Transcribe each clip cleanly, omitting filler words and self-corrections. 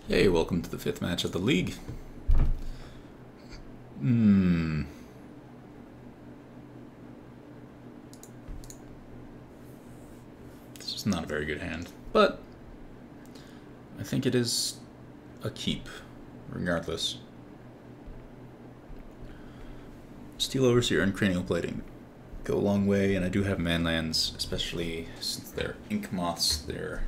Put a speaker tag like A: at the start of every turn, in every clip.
A: Hey, welcome to the 5th match of the league. This is not a very good hand, but I think it is a keep, regardless. Steel Overseer and Cranial Plating go a long way, and I do have manlands, especially since they're ink moths there,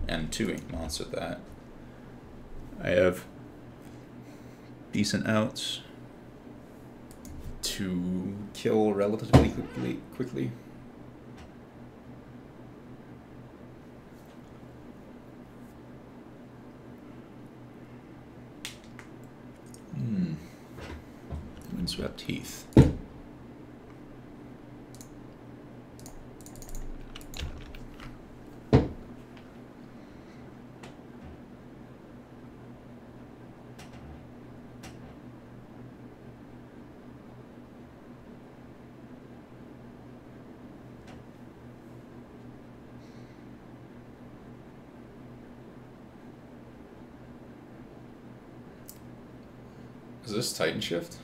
A: and 2 ink moths at that. I have decent outs to kill relatively quickly. Windswept Heath. Is this Titan Shift?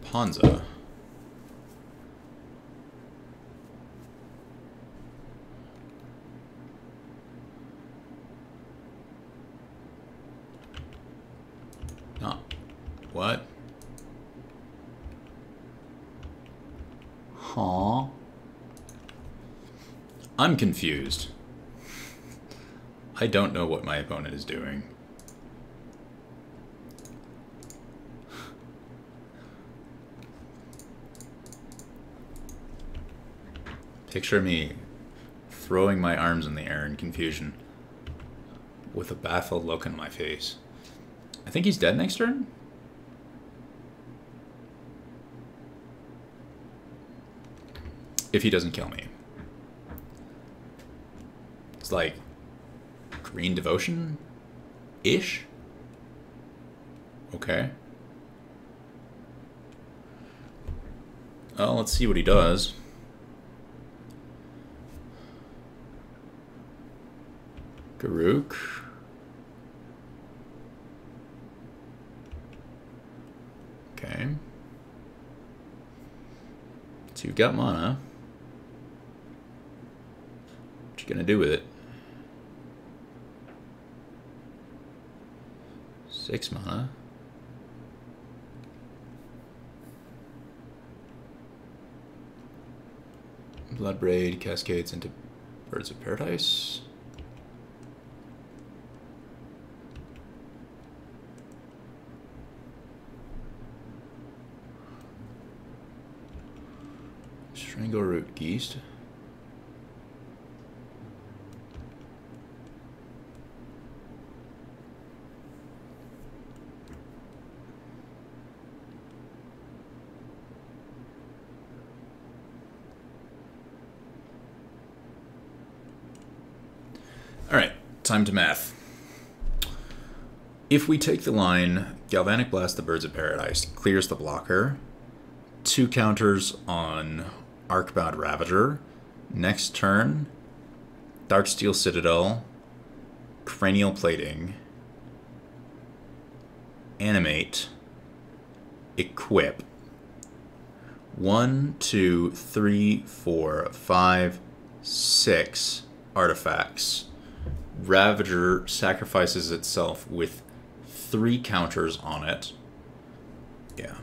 A: Ponza. No. What? Huh? I'm confused. I don't know what my opponent is doing. Picture me throwing my arms in the air in confusion with a baffled look on my face. I think he's dead next turn? If he doesn't kill me. It's like Green Devotion-ish? Okay. Well, let's see what he does. Garuk. Okay. So you've got mana. What you gonna do with it? 6 mana. Bloodbraid cascades into Birds of Paradise. Strangleroot Geast. Alright, time to math. If we take the line, Galvanic Blast the Birds of Paradise clears the blocker, 2 counters on Arcbound Ravager. Next turn, Darksteel Citadel, Cranial Plating, Animate, Equip. 1, 2, 3, 4, 5, 6 artifacts. Ravager sacrifices itself with 3 counters on it. Yeah.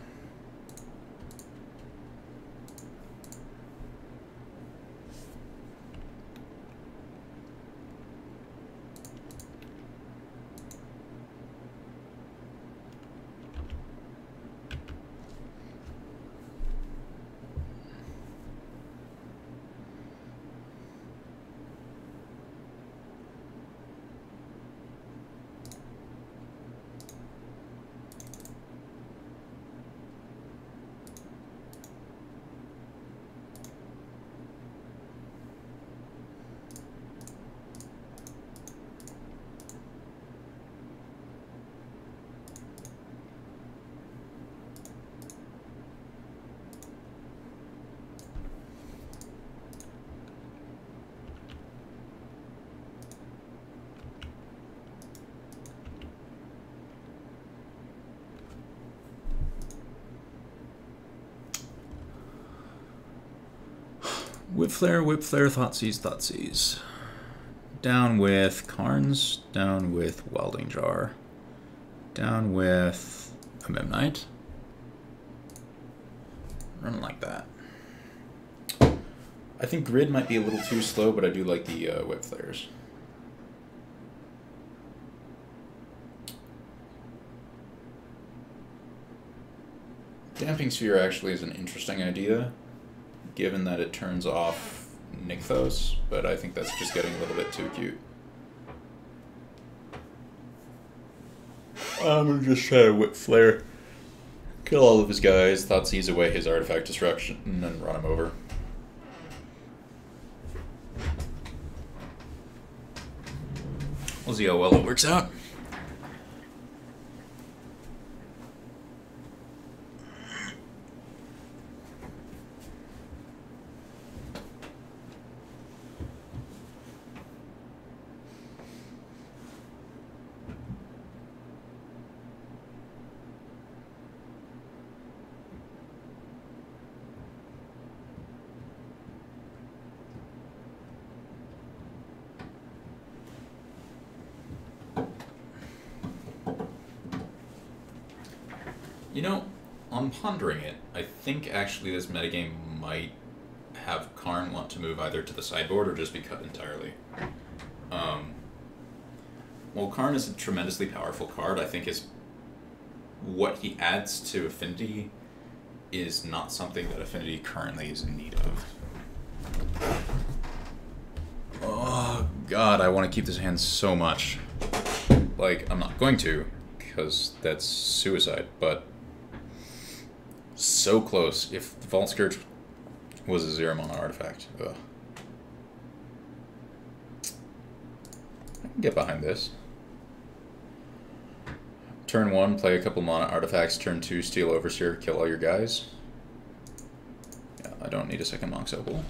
A: Whip Flare, Thoughtseize. Down with Karns, down with Welding Jar, down with a Memnite. Run like that. I think Grid might be a little too slow, but I do like the Whip Flares. Damping Sphere actually is an interesting idea, given that it turns off Nykthos, but I think that's just getting a little bit too cute. I'm gonna just try to Whip Flare, kill all of his guys, Thoughtseize away his artifact disruption, and then run him over. We'll see how well it works out. You know, on pondering it, I think actually this metagame might have Karn want to move either to the sideboard or just be cut entirely. While Karn is a tremendously powerful card, I think what he adds to Affinity is not something that Affinity currently is in need of. Oh god, I want to keep this hand so much. Like, I'm not going to, because that's suicide, but so close. If the Vault Scourge was a 0-mana artifact. Ugh. I can get behind this. Turn 1, play a couple mana artifacts. Turn 2, steal Overseer, kill all your guys. Yeah, I don't need a second Monk's Opal.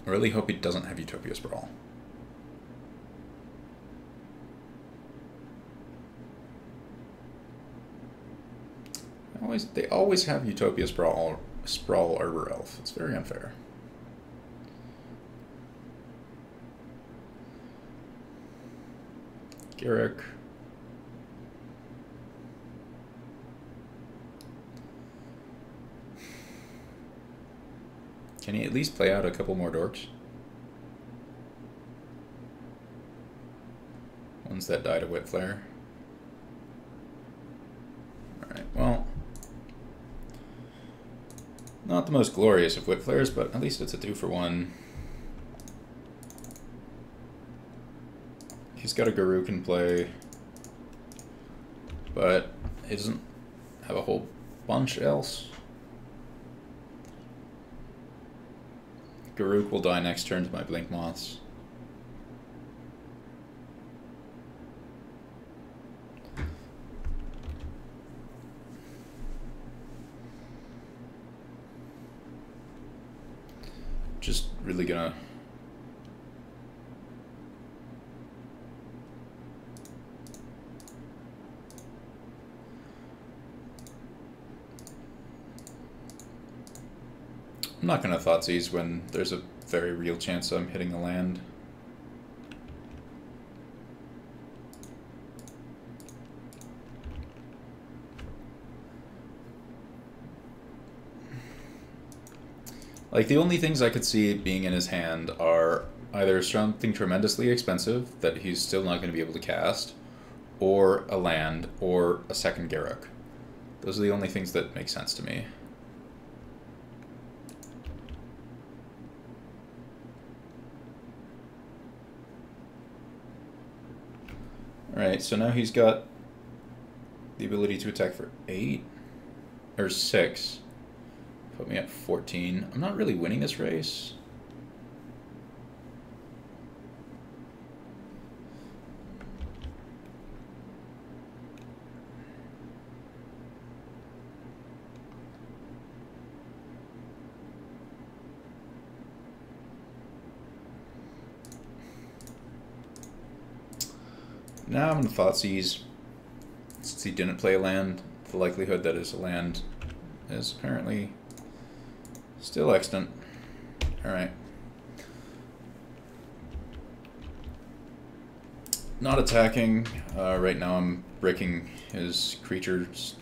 A: I really hope he doesn't have Utopia Sprawl. They always have Utopia Sprawl Arbor Elf. It's very unfair. Garrick. Can he at least play out a couple more dorks? Ones that die to Whip Flare. Alright, well. Not the most glorious of Whip Flares, but at least it's a 2-for-1. He's got a Garuk in play, but he doesn't have a whole bunch else. Garuk will die next turn to my Blink Moths. Just really gonna... I'm not gonna Thoughtseize when there's a very real chance I'm hitting the land. Like, the only things I could see being in his hand are either something tremendously expensive that he's still not going to be able to cast, or a land, or a second Garruk. Those are the only things that make sense to me. Alright, so now he's got the ability to attack for 8 or 6. Put me at 14. I'm not really winning this race. Now I'm in Thoughtseize. Since he didn't play a land, the likelihood that it's a land is apparently still extant. Alright. Not attacking. Right now I'm breaking his creatures.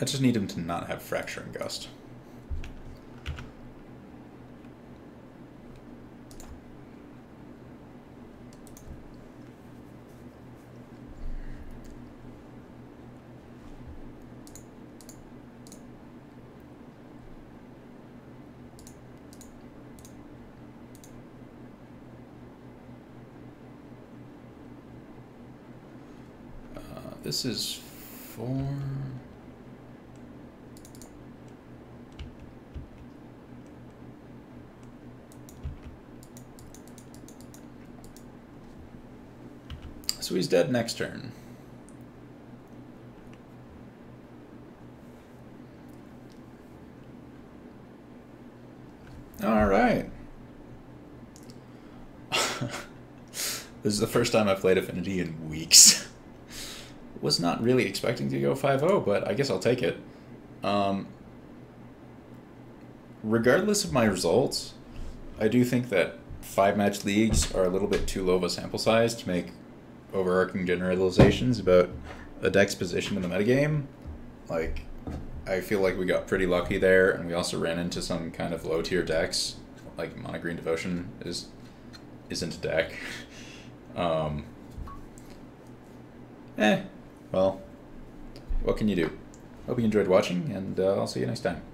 A: I just need him to not have Fracturing Gust. This is 4... So he's dead next turn. All right. This is the first time I've played Affinity in weeks. Was not really expecting to go 5-0, but I guess I'll take it. Regardless of my results, I do think that 5-match leagues are a little bit too low of a sample size to make overarching generalizations about a deck's position in the metagame. Like, I feel like we got pretty lucky there, and we also ran into some kind of low-tier decks, like Mono Green Devotion isn't a deck. Well, what can you do? Hope you enjoyed watching, and I'll see you next time.